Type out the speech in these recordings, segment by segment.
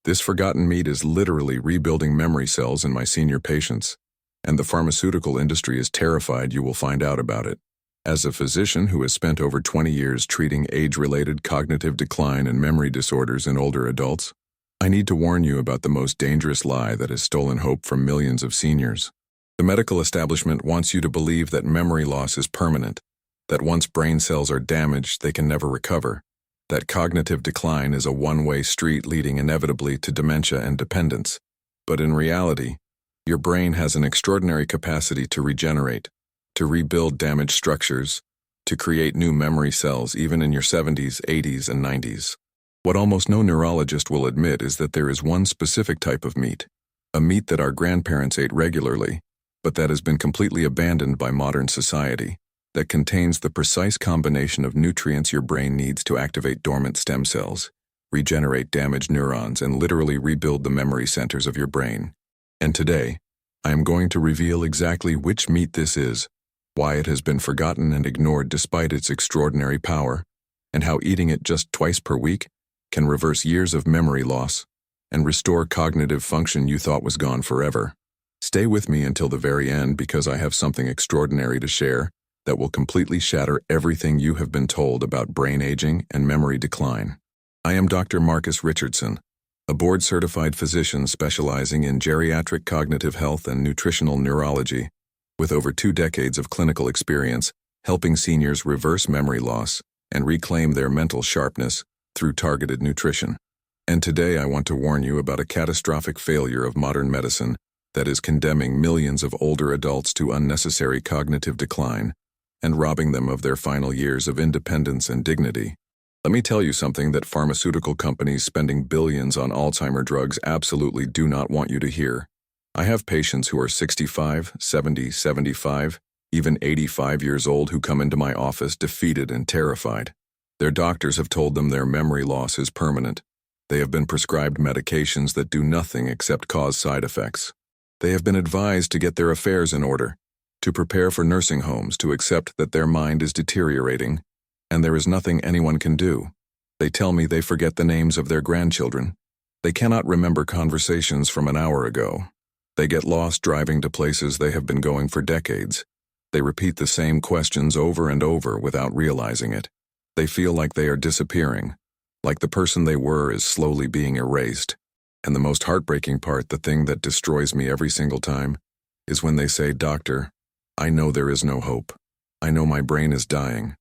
This forgotten meat is literally rebuilding memory cells in my senior patients, and the pharmaceutical industry is terrified you will find out about it. As a physician who has spent over 20 years treating age-related cognitive decline and memory disorders in older adults, I need to warn you about the most dangerous lie that has stolen hope from millions of seniors. The medical establishment wants you to believe that memory loss is permanent, that once brain cells are damaged, they can never recover, that cognitive decline is a one-way street leading inevitably to dementia and dependence. But in reality, your brain has an extraordinary capacity to regenerate, to rebuild damaged structures, to create new memory cells even in your 70s, 80s, and 90s. What almost no neurologist will admit is that there is one specific type of meat, a meat that our grandparents ate regularly, but that has been completely abandoned by modern society, that contains the precise combination of nutrients your brain needs to activate dormant stem cells, regenerate damaged neurons, and literally rebuild the memory centers of your brain. And today, I am going to reveal exactly which meat this is, why it has been forgotten and ignored despite its extraordinary power, and how eating it just twice per week can reverse years of memory loss and restore cognitive function you thought was gone forever. Stay with me until the very end because I have something extraordinary to share that will completely shatter everything you have been told about brain aging and memory decline. I am Dr. Marcus Richardson, a board-certified physician specializing in geriatric cognitive health and nutritional neurology, with over 2 decades of clinical experience helping seniors reverse memory loss and reclaim their mental sharpness through targeted nutrition. And today I want to warn you about a catastrophic failure of modern medicine that is condemning millions of older adults to unnecessary cognitive decline and robbing them of their final years of independence and dignity. Let me tell you something that pharmaceutical companies spending billions on Alzheimer's drugs absolutely do not want you to hear. I have patients who are 65, 70, 75, even 85 years old who come into my office defeated and terrified. Their doctors have told them their memory loss is permanent. They have been prescribed medications that do nothing except cause side effects. They have been advised to get their affairs in order, to prepare for nursing homes, to accept that their mind is deteriorating, and there is nothing anyone can do. They tell me they forget the names of their grandchildren. They cannot remember conversations from an hour ago. They get lost driving to places they have been going for decades. They repeat the same questions over and over without realizing it. They feel like they are disappearing, like the person they were is slowly being erased. And the most heartbreaking part, the thing that destroys me every single time, is when they say, "Doctor, I know there is no hope. I know my brain is dying.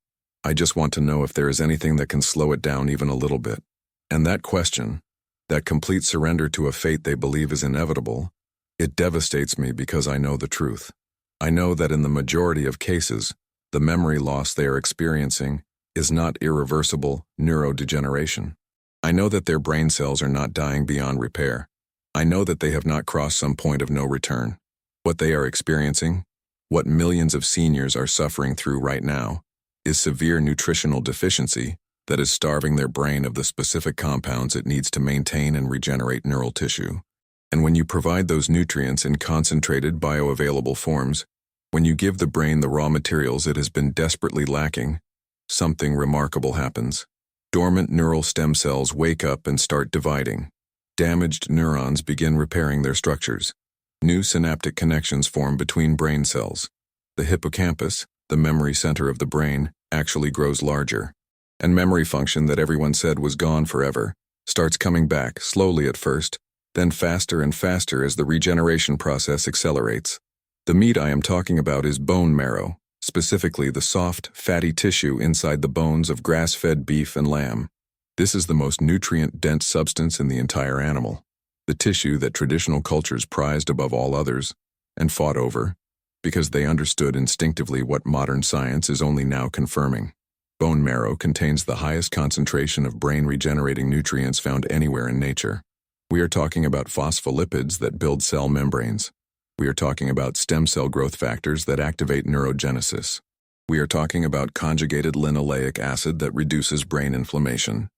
I just want to know if there is anything that can slow it down even a little bit." And that question, that complete surrender to a fate they believe is inevitable, it devastates me because I know the truth. I know that in the majority of cases, the memory loss they are experiencing is not irreversible neurodegeneration. I know that their brain cells are not dying beyond repair. I know that they have not crossed some point of no return. What they are experiencing, what millions of seniors are suffering through right now, is severe nutritional deficiency that is starving their brain of the specific compounds it needs to maintain and regenerate neural tissue. And when you provide those nutrients in concentrated bioavailable forms, when you give the brain the raw materials it has been desperately lacking, something remarkable happens. Dormant neural stem cells wake up and start dividing. Damaged neurons begin repairing their structures. New synaptic connections form between brain cells. The hippocampus, the memory center of the brain, actually grows larger. And memory function that everyone said was gone forever starts coming back, slowly at first, then faster and faster as the regeneration process accelerates. The meat I am talking about is bone marrow, specifically the soft, fatty tissue inside the bones of grass-fed beef and lamb. This is the most nutrient-dense substance in the entire animal, the tissue that traditional cultures prized above all others and fought over, because they understood instinctively what modern science is only now confirming. Bone marrow contains the highest concentration of brain-regenerating nutrients found anywhere in nature. We are talking about phospholipids that build cell membranes. We are talking about stem cell growth factors that activate neurogenesis. We are talking about conjugated linoleic acid that reduces brain inflammation.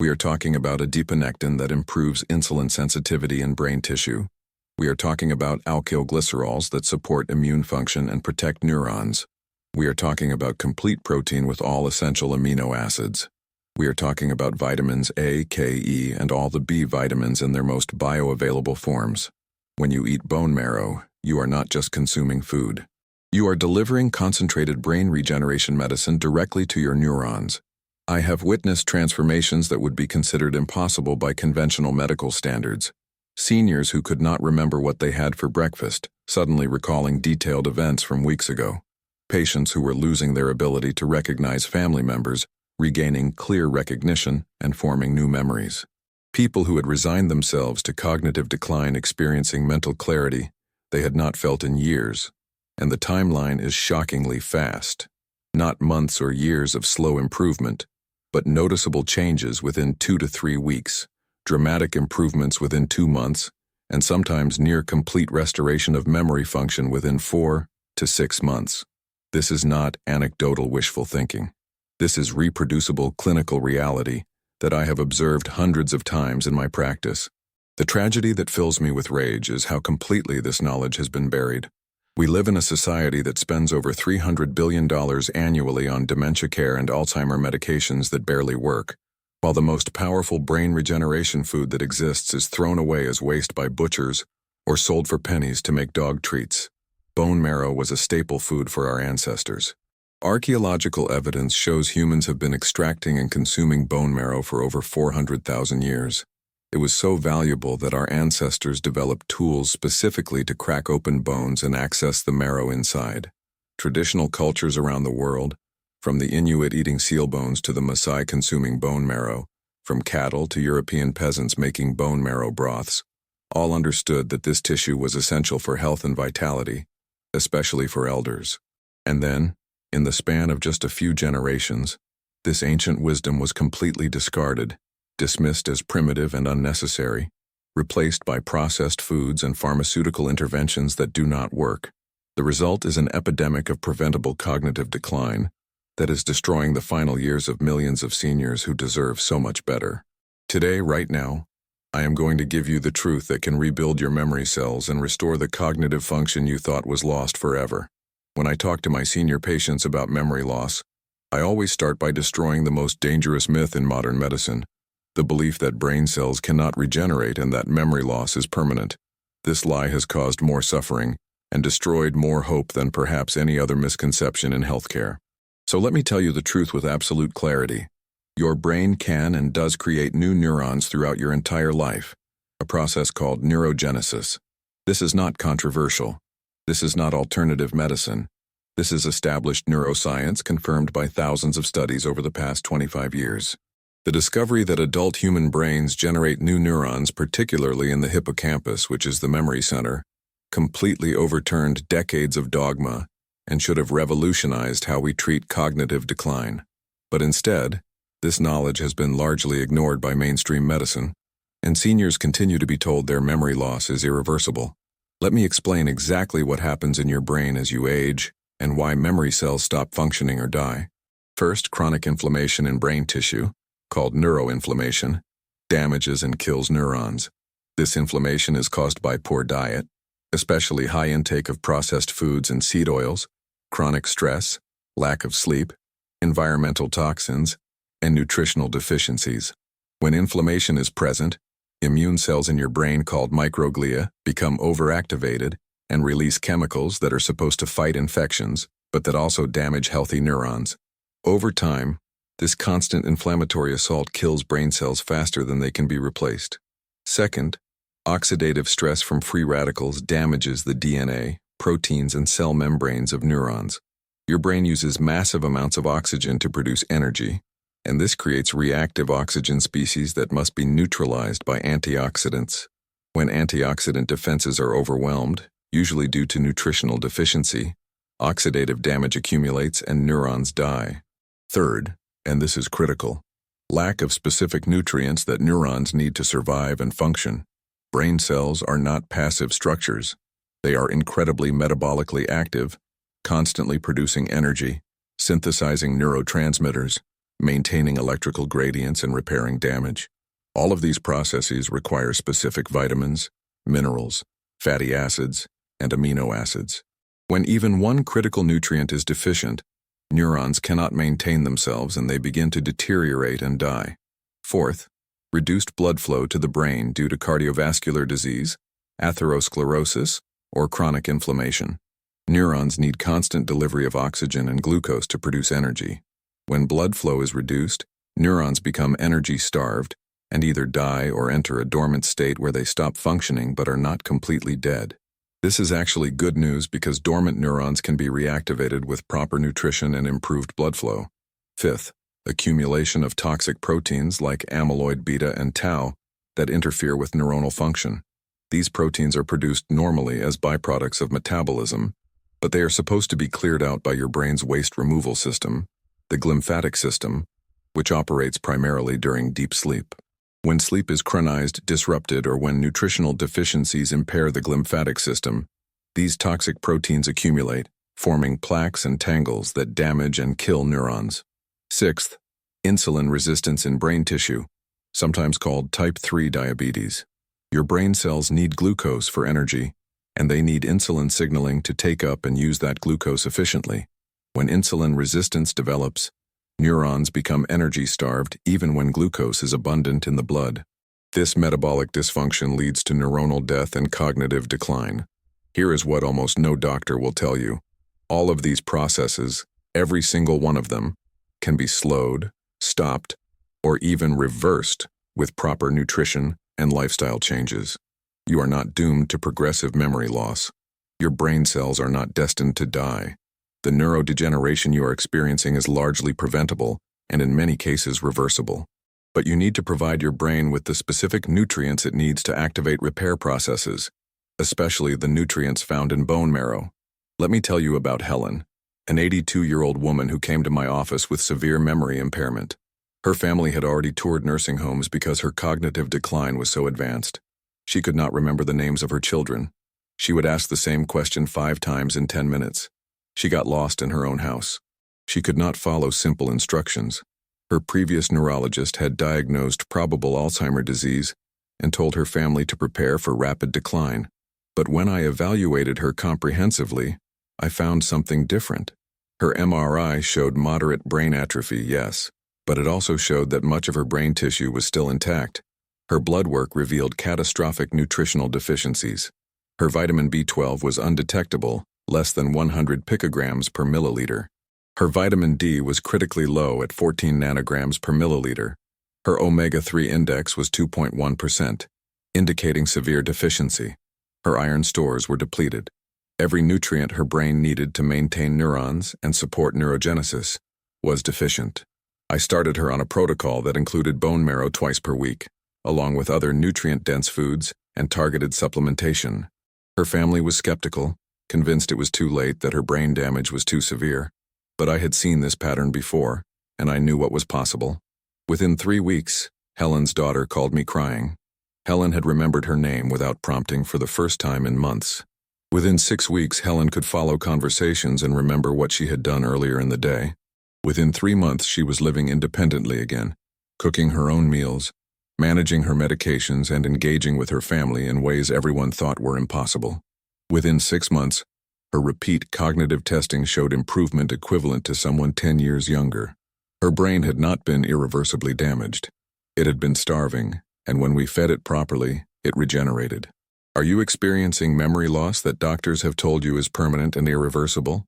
We are talking about adiponectin that improves insulin sensitivity in brain tissue. We are talking about alkylglycerols that support immune function and protect neurons. We are talking about complete protein with all essential amino acids. We are talking about vitamins A, K, E, and all the B vitamins in their most bioavailable forms. When you eat bone marrow, you are not just consuming food. You are delivering concentrated brain regeneration medicine directly to your neurons. I have witnessed transformations that would be considered impossible by conventional medical standards. Seniors who could not remember what they had for breakfast, suddenly recalling detailed events from weeks ago. Patients who were losing their ability to recognize family members, regaining clear recognition and forming new memories. People who had resigned themselves to cognitive decline experiencing mental clarity they had not felt in years. And the timeline is shockingly fast. Not months or years of slow improvement, but noticeable changes within 2 to 3 weeks, dramatic improvements within 2 months, and sometimes near complete restoration of memory function within 4 to 6 months. This is not anecdotal wishful thinking. This is reproducible clinical reality that I have observed hundreds of times in my practice. The tragedy that fills me with rage is how completely this knowledge has been buried. We live in a society that spends over $300 billion annually on dementia care and Alzheimer medications that barely work, while the most powerful brain regeneration food that exists is thrown away as waste by butchers or sold for pennies to make dog treats. Bone marrow was a staple food for our ancestors. Archaeological evidence shows humans have been extracting and consuming bone marrow for over 400,000 years. It was so valuable that our ancestors developed tools specifically to crack open bones and access the marrow inside. Traditional cultures around the world, from the Inuit eating seal bones to the Maasai consuming bone marrow, from cattle to European peasants making bone marrow broths, all understood that this tissue was essential for health and vitality, especially for elders. And then, in the span of just a few generations, this ancient wisdom was completely discarded, dismissed as primitive and unnecessary, replaced by processed foods and pharmaceutical interventions that do not work. The result is an epidemic of preventable cognitive decline that is destroying the final years of millions of seniors who deserve so much better. Today, right now, I am going to give you the truth that can rebuild your memory cells and restore the cognitive function you thought was lost forever. When I talk to my senior patients about memory loss, I always start by destroying the most dangerous myth in modern medicine, the belief that brain cells cannot regenerate and that memory loss is permanent. This lie has caused more suffering and destroyed more hope than perhaps any other misconception in healthcare. So let me tell you the truth with absolute clarity. Your brain can and does create new neurons throughout your entire life, a process called neurogenesis. This is not controversial. This is not alternative medicine. This is established neuroscience confirmed by thousands of studies over the past 25 years. The discovery that adult human brains generate new neurons, particularly in the hippocampus, which is the memory center, completely overturned decades of dogma and should have revolutionized how we treat cognitive decline. But instead, this knowledge has been largely ignored by mainstream medicine, and seniors continue to be told their memory loss is irreversible. Let me explain exactly what happens in your brain as you age and why memory cells stop functioning or die. First, chronic inflammation in brain tissue, called neuroinflammation, damages and kills neurons. This inflammation is caused by poor diet, especially high intake of processed foods and seed oils, chronic stress, lack of sleep, environmental toxins, and nutritional deficiencies. When inflammation is present, immune cells in your brain called microglia become overactivated and release chemicals that are supposed to fight infections, but that also damage healthy neurons. Over time, this constant inflammatory assault kills brain cells faster than they can be replaced. Second, oxidative stress from free radicals damages the DNA, proteins, and cell membranes of neurons. Your brain uses massive amounts of oxygen to produce energy, and this creates reactive oxygen species that must be neutralized by antioxidants. When antioxidant defenses are overwhelmed, usually due to nutritional deficiency, oxidative damage accumulates and neurons die. Third, and this is critical, lack of specific nutrients that neurons need to survive and function. Brain cells are not passive structures. They are incredibly metabolically active, constantly producing energy, synthesizing neurotransmitters, maintaining electrical gradients and repairing damage. All of these processes require specific vitamins, minerals, fatty acids, and amino acids. When even one critical nutrient is deficient, Neurons cannot maintain themselves and they begin to deteriorate and die. Fourth, reduced blood flow to the brain due to cardiovascular disease, atherosclerosis, or chronic inflammation. Neurons need constant delivery of oxygen and glucose to produce energy. When blood flow is reduced, neurons become energy-starved and either die or enter a dormant state where they stop functioning but are not completely dead. This is actually good news because dormant neurons can be reactivated with proper nutrition and improved blood flow. Fifth, accumulation of toxic proteins like amyloid beta and tau that interfere with neuronal function. These proteins are produced normally as byproducts of metabolism, but they are supposed to be cleared out by your brain's waste removal system, the glymphatic system, which operates primarily during deep sleep. When sleep is chronized, disrupted, or when nutritional deficiencies impair the glymphatic system, these toxic proteins accumulate, forming plaques and tangles that damage and kill neurons. Sixth, insulin resistance in brain tissue, sometimes called type 3 diabetes. Your brain cells need glucose for energy, and they need insulin signaling to take up and use that glucose efficiently. When insulin resistance develops, neurons become energy-starved even when glucose is abundant in the blood. This metabolic dysfunction leads to neuronal death and cognitive decline. Here is what almost no doctor will tell you. All of these processes, every single one of them, can be slowed, stopped, or even reversed with proper nutrition and lifestyle changes. You are not doomed to progressive memory loss. Your brain cells are not destined to die. The neurodegeneration you are experiencing is largely preventable and in many cases reversible. But you need to provide your brain with the specific nutrients it needs to activate repair processes, especially the nutrients found in bone marrow. Let me tell you about Helen, an 82-year-old woman who came to my office with severe memory impairment. Her family had already toured nursing homes because her cognitive decline was so advanced. She could not remember the names of her children. She would ask the same question 5 times in 10 minutes. She got lost in her own house. She could not follow simple instructions. Her previous neurologist had diagnosed probable Alzheimer's disease and told her family to prepare for rapid decline. But when I evaluated her comprehensively, I found something different. Her MRI showed moderate brain atrophy, yes, but it also showed that much of her brain tissue was still intact. Her blood work revealed catastrophic nutritional deficiencies. Her vitamin B12 was undetectable, less than 100 picograms per milliliter. Her vitamin D was critically low at 14 nanograms per milliliter. Her omega-3 index was 2.1%, indicating severe deficiency. Her iron stores were depleted. Every nutrient her brain needed to maintain neurons and support neurogenesis was deficient. I started her on a protocol that included bone marrow twice per week, along with other nutrient-dense foods and targeted supplementation. Her family was skeptical, convinced it was too late, that her brain damage was too severe. But I had seen this pattern before, and I knew what was possible. Within 3 weeks, Helen's daughter called me crying. Helen had remembered her name without prompting for the first time in months. Within 6 weeks, Helen could follow conversations and remember what she had done earlier in the day. Within 3 months, she was living independently again, cooking her own meals, managing her medications, and engaging with her family in ways everyone thought were impossible. Within 6 months, her repeat cognitive testing showed improvement equivalent to someone 10 years younger. Her brain had not been irreversibly damaged. It had been starving, and when we fed it properly, it regenerated. Are you experiencing memory loss that doctors have told you is permanent and irreversible?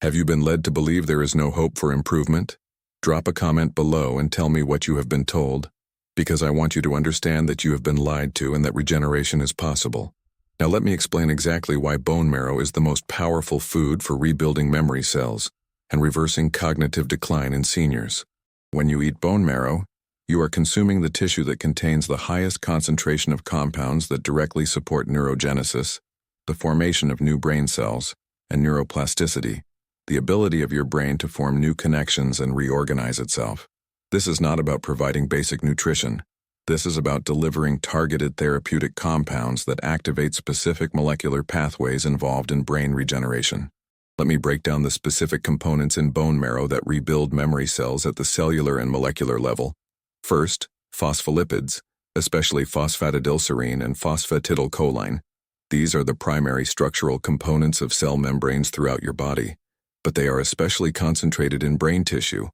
Have you been led to believe there is no hope for improvement? Drop a comment below and tell me what you have been told, because I want you to understand that you have been lied to and that regeneration is possible. Now let me explain exactly why bone marrow is the most powerful food for rebuilding memory cells and reversing cognitive decline in seniors. When you eat bone marrow, you are consuming the tissue that contains the highest concentration of compounds that directly support neurogenesis, the formation of new brain cells, and neuroplasticity, the ability of your brain to form new connections and reorganize itself. This is not about providing basic nutrition. This is about delivering targeted therapeutic compounds that activate specific molecular pathways involved in brain regeneration. Let me break down the specific components in bone marrow that rebuild memory cells at the cellular and molecular level. First, phospholipids, especially phosphatidylserine and phosphatidylcholine. These are the primary structural components of cell membranes throughout your body. but they are especially concentrated in brain tissue,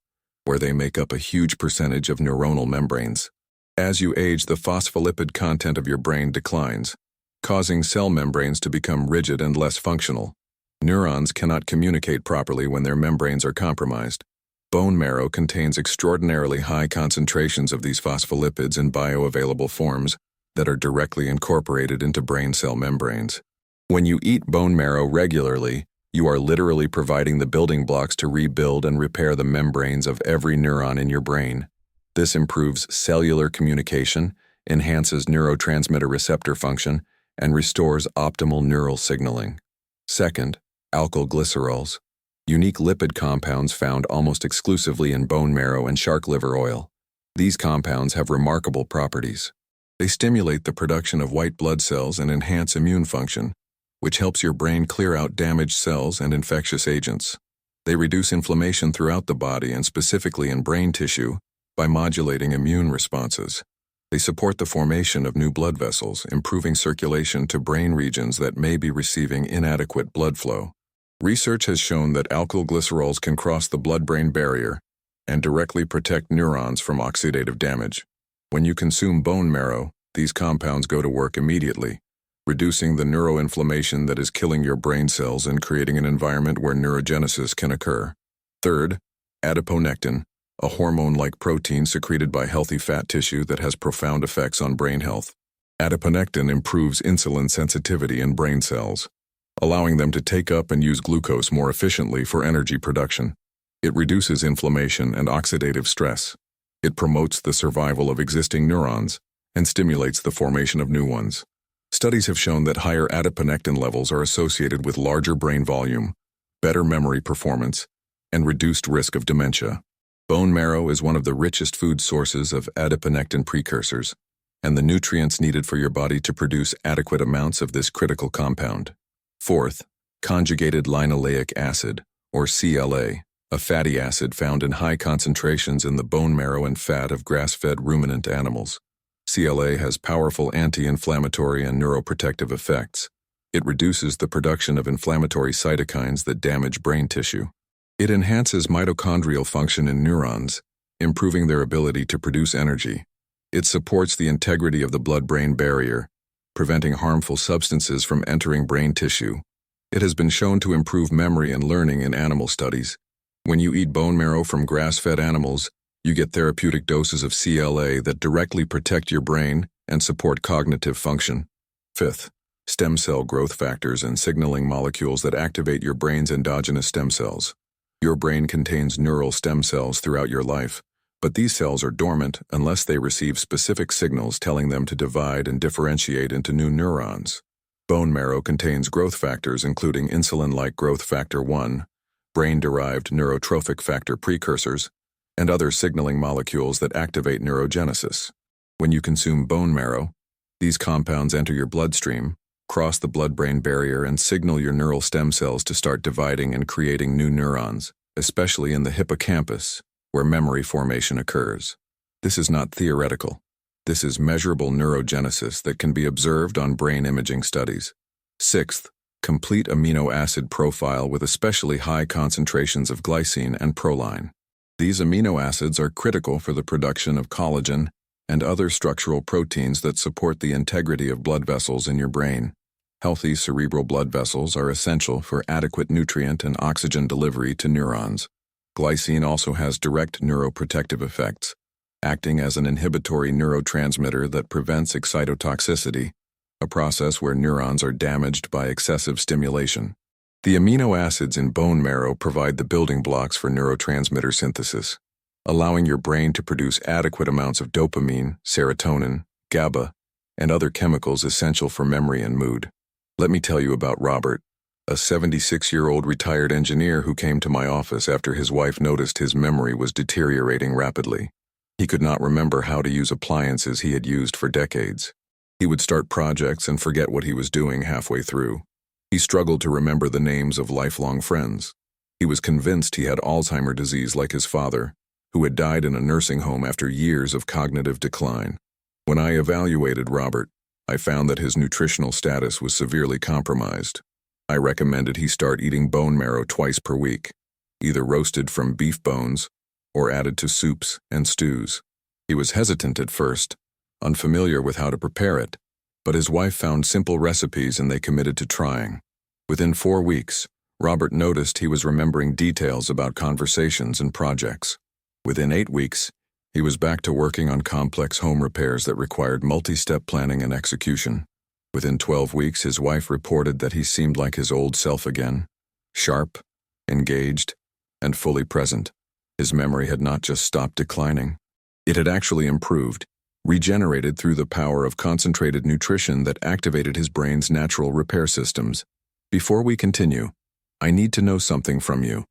where they make up a huge percentage of neuronal membranes. As you age, the phospholipid content of your brain declines, causing cell membranes to become rigid and less functional. Neurons cannot communicate properly when their membranes are compromised. Bone marrow contains extraordinarily high concentrations of these phospholipids in bioavailable forms that are directly incorporated into brain cell membranes. When you eat bone marrow regularly, you are literally providing the building blocks to rebuild and repair the membranes of every neuron in your brain. This improves cellular communication, enhances neurotransmitter receptor function, and restores optimal neural signaling. Second, alkylglycerols, unique lipid compounds found almost exclusively in bone marrow and shark liver oil. These compounds have remarkable properties. They stimulate the production of white blood cells and enhance immune function, which helps your brain clear out damaged cells and infectious agents. They reduce inflammation throughout the body and specifically in brain tissue by modulating immune responses. They support the formation of new blood vessels, improving circulation to brain regions that may be receiving inadequate blood flow. Research has shown that alkylglycerols can cross the blood-brain barrier and directly protect neurons from oxidative damage. When you consume bone marrow, these compounds go to work immediately, reducing the neuroinflammation that is killing your brain cells and creating an environment where neurogenesis can occur. Third, adiponectin, a hormone-like protein secreted by healthy fat tissue that has profound effects on brain health. Adiponectin improves insulin sensitivity in brain cells, allowing them to take up and use glucose more efficiently for energy production. It reduces inflammation and oxidative stress. It promotes the survival of existing neurons and stimulates the formation of new ones. Studies have shown that higher adiponectin levels are associated with larger brain volume, better memory performance, and reduced risk of dementia. Bone marrow is one of the richest food sources of adiponectin precursors, and the nutrients needed for your body to produce adequate amounts of this critical compound. Fourth, conjugated linoleic acid, or CLA, a fatty acid found in high concentrations in the bone marrow and fat of grass-fed ruminant animals. CLA has powerful anti-inflammatory and neuroprotective effects. It reduces the production of inflammatory cytokines that damage brain tissue. It enhances mitochondrial function in neurons, improving their ability to produce energy. It supports the integrity of the blood-brain barrier, preventing harmful substances from entering brain tissue. It has been shown to improve memory and learning in animal studies. When you eat bone marrow from grass-fed animals, you get therapeutic doses of CLA that directly protect your brain and support cognitive function. Fifth, stem cell growth factors and signaling molecules that activate your brain's endogenous stem cells. Your brain contains neural stem cells throughout your life, but these cells are dormant unless they receive specific signals telling them to divide and differentiate into new neurons. Bone marrow contains growth factors including insulin-like growth factor 1, brain-derived neurotrophic factor precursors, and other signaling molecules that activate neurogenesis. When you consume bone marrow, these compounds enter your bloodstream, cross the blood-brain barrier, and signal your neural stem cells to start dividing and creating new neurons, especially in the hippocampus, where memory formation occurs. This is not theoretical. This is measurable neurogenesis that can be observed on brain imaging studies. Sixth, complete amino acid profile with especially high concentrations of glycine and proline. These amino acids are critical for the production of collagen and other structural proteins that support the integrity of blood vessels in your brain. Healthy cerebral blood vessels are essential for adequate nutrient and oxygen delivery to neurons. Glycine also has direct neuroprotective effects, acting as an inhibitory neurotransmitter that prevents excitotoxicity, a process where neurons are damaged by excessive stimulation. The amino acids in bone marrow provide the building blocks for neurotransmitter synthesis, allowing your brain to produce adequate amounts of dopamine, serotonin, GABA, and other chemicals essential for memory and mood. Let me tell you about Robert, a 76-year-old retired engineer who came to my office after his wife noticed his memory was deteriorating rapidly. He could not remember how to use appliances he had used for decades. He would start projects and forget what he was doing halfway through. He struggled to remember the names of lifelong friends. He was convinced he had Alzheimer's disease like his father, who had died in a nursing home after years of cognitive decline. When I evaluated Robert, I found that his nutritional status was severely compromised. I recommended he start eating bone marrow twice per week. either roasted from beef bones or added to soups and stews. He was hesitant at first, unfamiliar with how to prepare it, but his wife found simple recipes and they committed to trying. Within 4 weeks, Robert noticed he was remembering details about conversations and projects. Within 8 weeks, he was back to working on complex home repairs that required multi-step planning and execution. Within 12 weeks, his wife reported that he seemed like his old self again, sharp, engaged, and fully present. His memory had not just stopped declining. It had actually improved, regenerated through the power of concentrated nutrition that activated his brain's natural repair systems. Before we continue, I need to know something from you.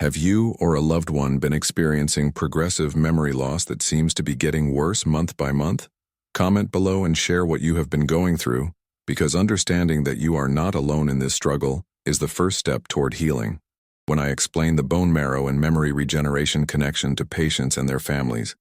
Have you or a loved one been experiencing progressive memory loss that seems to be getting worse month by month? Comment below and share what you have been going through, because understanding that you are not alone in this struggle is the first step toward healing. When I explain the bone marrow and memory regeneration connection to patients and their families,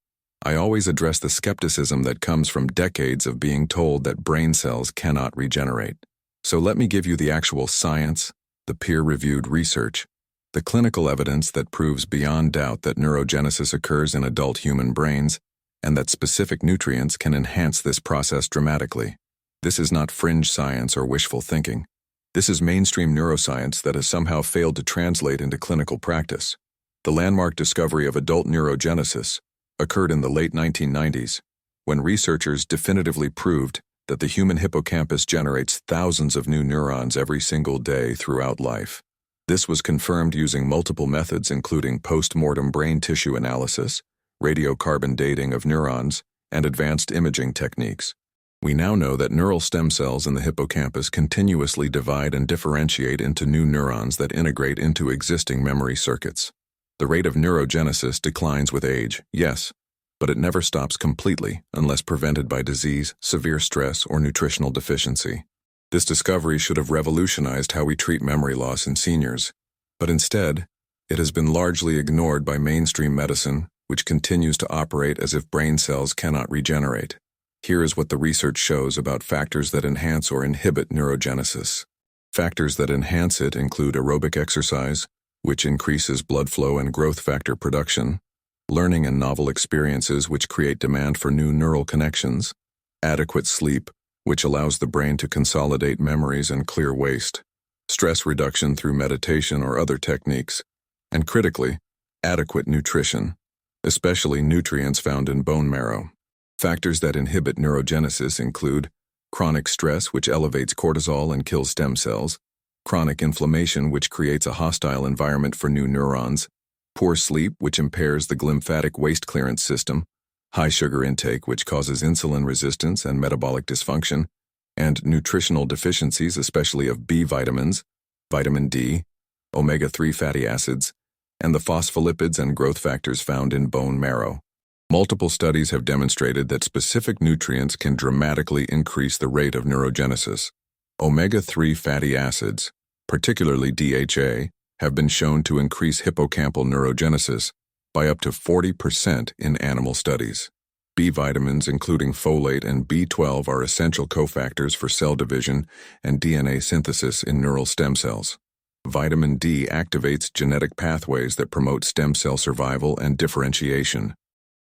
I always address the skepticism that comes from decades of being told that brain cells cannot regenerate. So let me give you the actual science, the peer-reviewed research, the clinical evidence that proves beyond doubt that neurogenesis occurs in adult human brains and that specific nutrients can enhance this process dramatically. This is not fringe science or wishful thinking. This is mainstream neuroscience that has somehow failed to translate into clinical practice. The landmark discovery of adult neurogenesis occurred in the late 1990s, when researchers definitively proved that the human hippocampus generates thousands of new neurons every single day throughout life. This was confirmed using multiple methods including post-mortem brain tissue analysis, radiocarbon dating of neurons, and advanced imaging techniques. We now know that neural stem cells in the hippocampus continuously divide and differentiate into new neurons that integrate into existing memory circuits. The rate of neurogenesis declines with age, yes, but it never stops completely unless prevented by disease, severe stress, or nutritional deficiency. This discovery should have revolutionized how we treat memory loss in seniors, but instead, it has been largely ignored by mainstream medicine, which continues to operate as if brain cells cannot regenerate. Here is what the research shows about factors that enhance or inhibit neurogenesis. Factors that enhance it include aerobic exercise, which increases blood flow and growth factor production, learning and novel experiences which create demand for new neural connections, adequate sleep, which allows the brain to consolidate memories and clear waste, stress reduction through meditation or other techniques, and critically, adequate nutrition, especially nutrients found in bone marrow. Factors that inhibit neurogenesis include chronic stress, which elevates cortisol and kills stem cells, chronic inflammation, which creates a hostile environment for new neurons, poor sleep, which impairs the glymphatic waste clearance system, high sugar intake, which causes insulin resistance and metabolic dysfunction, and nutritional deficiencies, especially of B vitamins, vitamin D, omega-3 fatty acids, and the phospholipids and growth factors found in bone marrow. Multiple studies have demonstrated that specific nutrients can dramatically increase the rate of neurogenesis. Omega-3 fatty acids, particularly DHA, have been shown to increase hippocampal neurogenesis by up to 40% in animal studies. B vitamins, including folate and B12, are essential cofactors for cell division and DNA synthesis in neural stem cells. Vitamin D activates genetic pathways that promote stem cell survival and differentiation.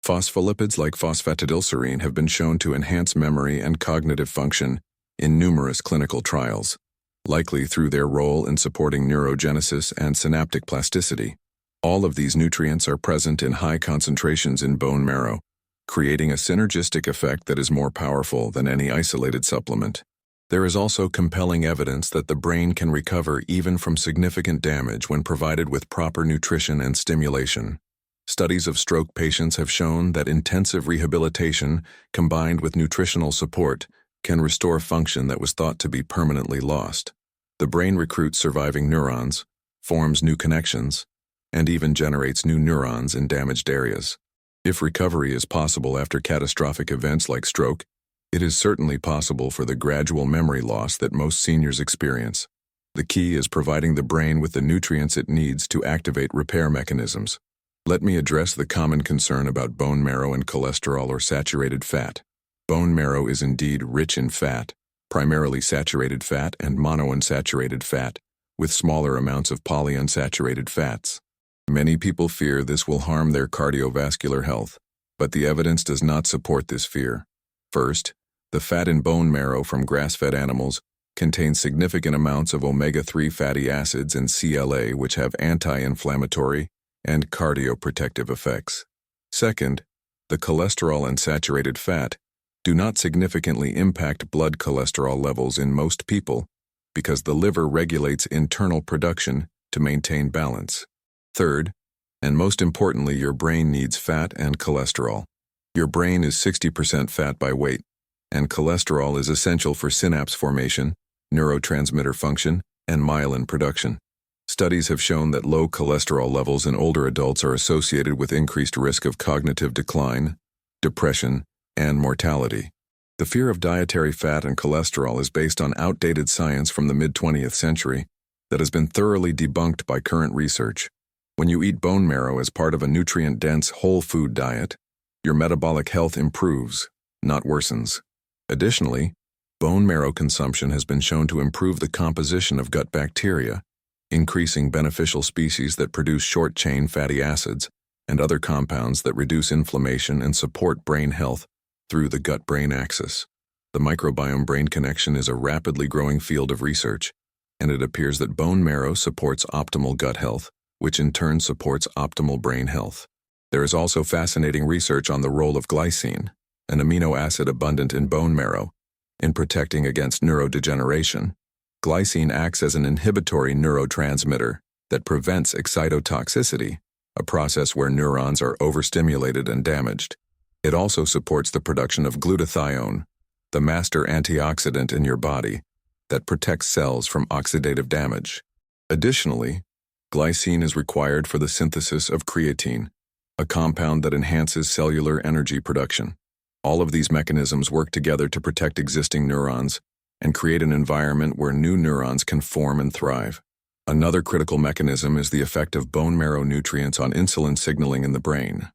Phospholipids like phosphatidylserine have been shown to enhance memory and cognitive function in numerous clinical trials, likely through their role in supporting neurogenesis and synaptic plasticity. All of these nutrients are present in high concentrations in bone marrow, creating a synergistic effect that is more powerful than any isolated supplement. There is also compelling evidence that the brain can recover even from significant damage when provided with proper nutrition and stimulation. Studies of stroke patients have shown that intensive rehabilitation combined with nutritional support can restore function that was thought to be permanently lost. The brain recruits surviving neurons, forms new connections, and even generates new neurons in damaged areas. If recovery is possible after catastrophic events like stroke, it is certainly possible for the gradual memory loss that most seniors experience. The key is providing the brain with the nutrients it needs to activate repair mechanisms. Let me address the common concern about bone marrow and cholesterol or saturated fat. Bone marrow is indeed rich in fat, primarily saturated fat and monounsaturated fat, with smaller amounts of polyunsaturated fats. Many people fear this will harm their cardiovascular health, but the evidence does not support this fear. First, the fat in bone marrow from grass-fed animals contains significant amounts of omega-3 fatty acids and CLA, which have anti-inflammatory and cardioprotective effects. Second, the cholesterol and saturated fat do not significantly impact blood cholesterol levels in most people because the liver regulates internal production to maintain balance. Third, and most importantly, your brain needs fat and cholesterol. Your brain is 60% fat by weight, and cholesterol is essential for synapse formation, neurotransmitter function, and myelin production. Studies have shown that low cholesterol levels in older adults are associated with increased risk of cognitive decline, depression, and mortality. The fear of dietary fat and cholesterol is based on outdated science from the mid-20th century that has been thoroughly debunked by current research. When you eat bone marrow as part of a nutrient-dense whole food diet, your metabolic health improves, not worsens. Additionally, bone marrow consumption has been shown to improve the composition of gut bacteria, increasing beneficial species that produce short-chain fatty acids and other compounds that reduce inflammation and support brain health through the gut-brain axis. The microbiome-brain connection is a rapidly growing field of research, and it appears that bone marrow supports optimal gut health, which in turn supports optimal brain health. There is also fascinating research on the role of glycine, an amino acid abundant in bone marrow, in protecting against neurodegeneration. Glycine acts as an inhibitory neurotransmitter that prevents excitotoxicity, a process where neurons are overstimulated and damaged. It also supports the production of glutathione, the master antioxidant in your body that protects cells from oxidative damage. Additionally, glycine is required for the synthesis of creatine, a compound that enhances cellular energy production. All of these mechanisms work together to protect existing neurons and create an environment where new neurons can form and thrive. Another critical mechanism is the effect of bone marrow nutrients on insulin signaling in the brain.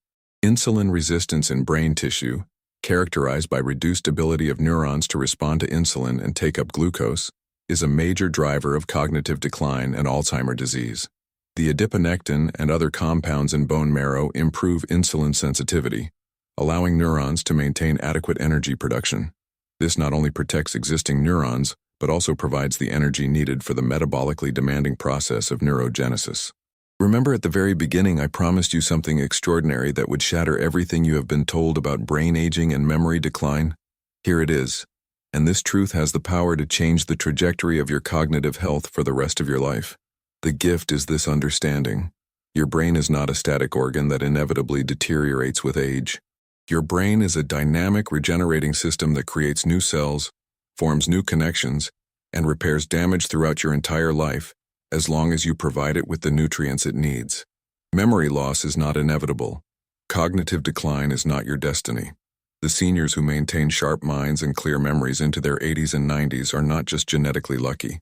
Insulin resistance in brain tissue, characterized by reduced ability of neurons to respond to insulin and take up glucose, is a major driver of cognitive decline and Alzheimer's disease. The adiponectin and other compounds in bone marrow improve insulin sensitivity, allowing neurons to maintain adequate energy production. This not only protects existing neurons, but also provides the energy needed for the metabolically demanding process of neurogenesis. Remember at the very beginning I promised you something extraordinary that would shatter everything you have been told about brain aging and memory decline? Here it is, and this truth has the power to change the trajectory of your cognitive health for the rest of your life. The gift is this understanding. Your brain is not a static organ that inevitably deteriorates with age. Your brain is a dynamic, regenerating system that creates new cells, forms new connections, and repairs damage throughout your entire life, as long as you provide it with the nutrients it needs. Memory loss is not inevitable. Cognitive decline is not your destiny. The seniors who maintain sharp minds and clear memories into their 80s and 90s are not just genetically lucky.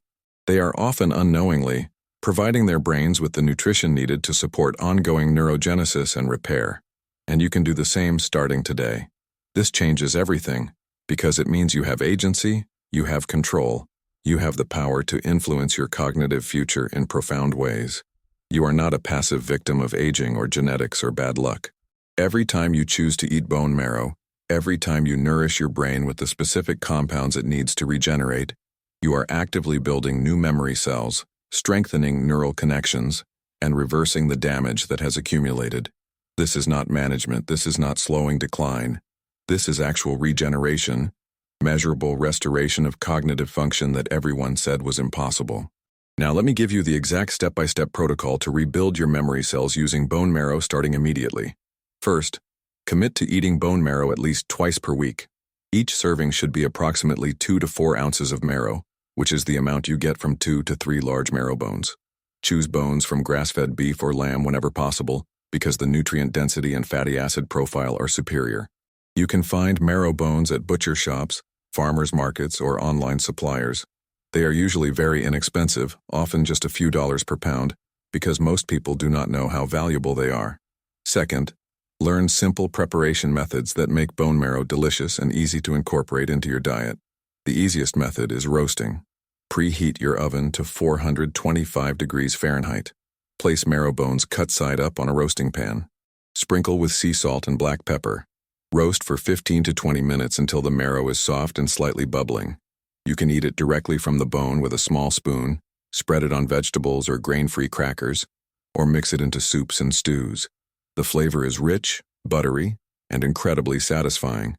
They are often unknowingly providing their brains with the nutrition needed to support ongoing neurogenesis and repair. And you can do the same starting today. This changes everything, because it means you have agency, you have control, you have the power to influence your cognitive future in profound ways. You are not a passive victim of aging or genetics or bad luck. Every time you choose to eat bone marrow, every time you nourish your brain with the specific compounds it needs to regenerate, you are actively building new memory cells, strengthening neural connections, and reversing the damage that has accumulated. This is not management, this is not slowing decline. This is actual regeneration, measurable restoration of cognitive function that everyone said was impossible. Now let me give you the exact step-by-step protocol to rebuild your memory cells using bone marrow starting immediately. First, commit to eating bone marrow at least twice per week. Each serving should be approximately 2 to 4 ounces of marrow, which is the amount you get from 2 to 3 large marrow bones. Choose bones from grass-fed beef or lamb whenever possible, because the nutrient density and fatty acid profile are superior. You can find marrow bones at butcher shops, farmers markets, or online suppliers. They are usually very inexpensive, often just a few dollars per pound, because most people do not know how valuable they are. Second, learn simple preparation methods that make bone marrow delicious and easy to incorporate into your diet. The easiest method is roasting. Preheat your oven to 425 degrees Fahrenheit. Place marrow bones cut side up on a roasting pan. Sprinkle with sea salt and black pepper. Roast for 15 to 20 minutes until the marrow is soft and slightly bubbling. You can eat it directly from the bone with a small spoon, spread it on vegetables or grain-free crackers, or mix it into soups and stews. The flavor is rich, buttery, and incredibly satisfying.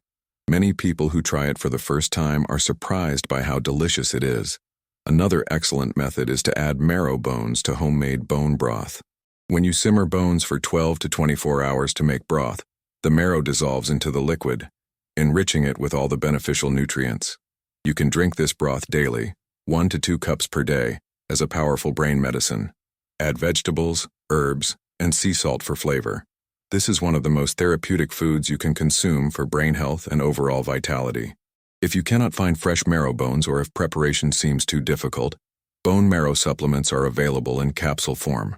Many people who try it for the first time are surprised by how delicious it is. Another excellent method is to add marrow bones to homemade bone broth. When you simmer bones for 12 to 24 hours to make broth, the marrow dissolves into the liquid, enriching it with all the beneficial nutrients. You can drink this broth daily, 1 to 2 cups per day, as a powerful brain medicine. Add vegetables, herbs, and sea salt for flavor. This is one of the most therapeutic foods you can consume for brain health and overall vitality. If you cannot find fresh marrow bones or if preparation seems too difficult, bone marrow supplements are available in capsule form.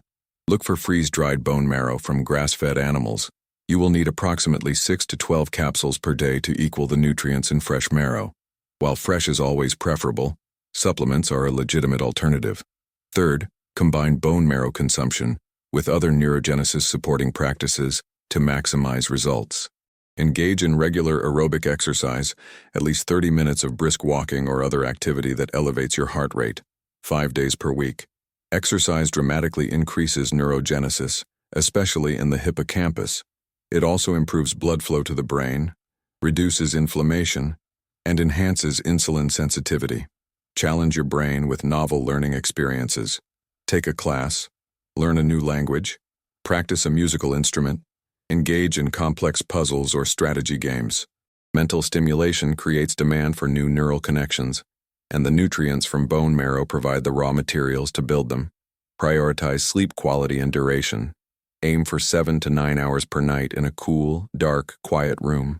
Look for freeze-dried bone marrow from grass-fed animals. You will need approximately 6 to 12 capsules per day to equal the nutrients in fresh marrow. While fresh is always preferable, supplements are a legitimate alternative. Third, combine bone marrow consumption with other neurogenesis-supporting practices to maximize results. Engage in regular aerobic exercise, at least 30 minutes of brisk walking or other activity that elevates your heart rate, 5 days per week. Exercise dramatically increases neurogenesis, especially in the hippocampus. It also improves blood flow to the brain, reduces inflammation, and enhances insulin sensitivity. Challenge your brain with novel learning experiences. Take a class, learn a new language, practice a musical instrument, engage in complex puzzles or strategy games. Mental stimulation creates demand for new neural connections, and the nutrients from bone marrow provide the raw materials to build them. Prioritize sleep quality and duration. Aim for 7 to 9 hours per night in a cool, dark, quiet room.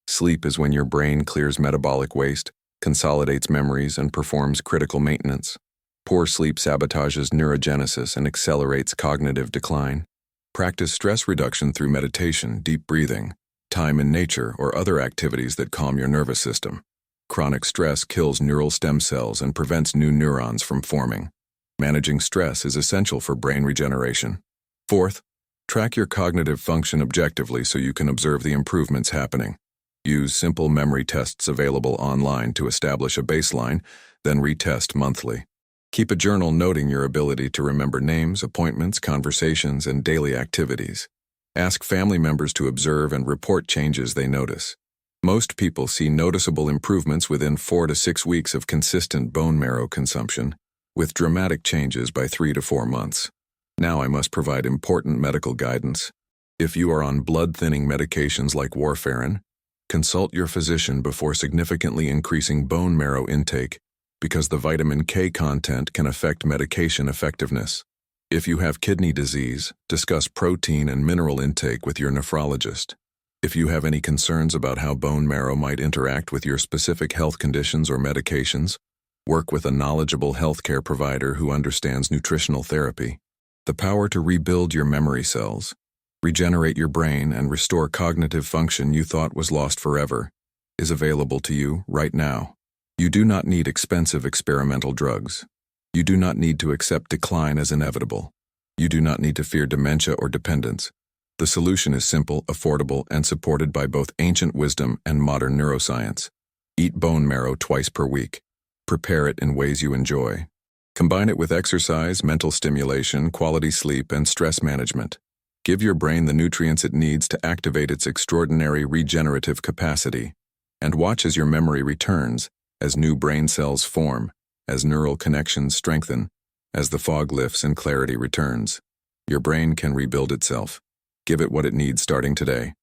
Sleep is when your brain clears metabolic waste, consolidates memories, and performs critical maintenance. Poor sleep sabotages neurogenesis and accelerates cognitive decline. Practice stress reduction through meditation, deep breathing, time in nature, or other activities that calm your nervous system. Chronic stress kills neural stem cells and prevents new neurons from forming. Managing stress is essential for brain regeneration. Fourth, track your cognitive function objectively so you can observe the improvements happening. Use simple memory tests available online to establish a baseline, then retest monthly. Keep a journal noting your ability to remember names, appointments, conversations, and daily activities. Ask family members to observe and report changes they notice. Most people see noticeable improvements within 4 to 6 weeks of consistent bone marrow consumption, with dramatic changes by 3 to 4 months. Now I must provide important medical guidance. If you are on blood-thinning medications like warfarin, consult your physician before significantly increasing bone marrow intake, because the vitamin K content can affect medication effectiveness. If you have kidney disease, discuss protein and mineral intake with your nephrologist. If you have any concerns about how bone marrow might interact with your specific health conditions or medications, work with a knowledgeable healthcare provider who understands nutritional therapy. The power to rebuild your memory cells, regenerate your brain, and restore cognitive function you thought was lost forever is available to you right now. You do not need expensive experimental drugs. You do not need to accept decline as inevitable. You do not need to fear dementia or dependence. The solution is simple, affordable, and supported by both ancient wisdom and modern neuroscience. Eat bone marrow twice per week. Prepare it in ways you enjoy. Combine it with exercise, mental stimulation, quality sleep, and stress management. Give your brain the nutrients it needs to activate its extraordinary regenerative capacity. And watch as your memory returns, as new brain cells form, as neural connections strengthen, as the fog lifts and clarity returns. Your brain can rebuild itself. Give it what it needs starting today.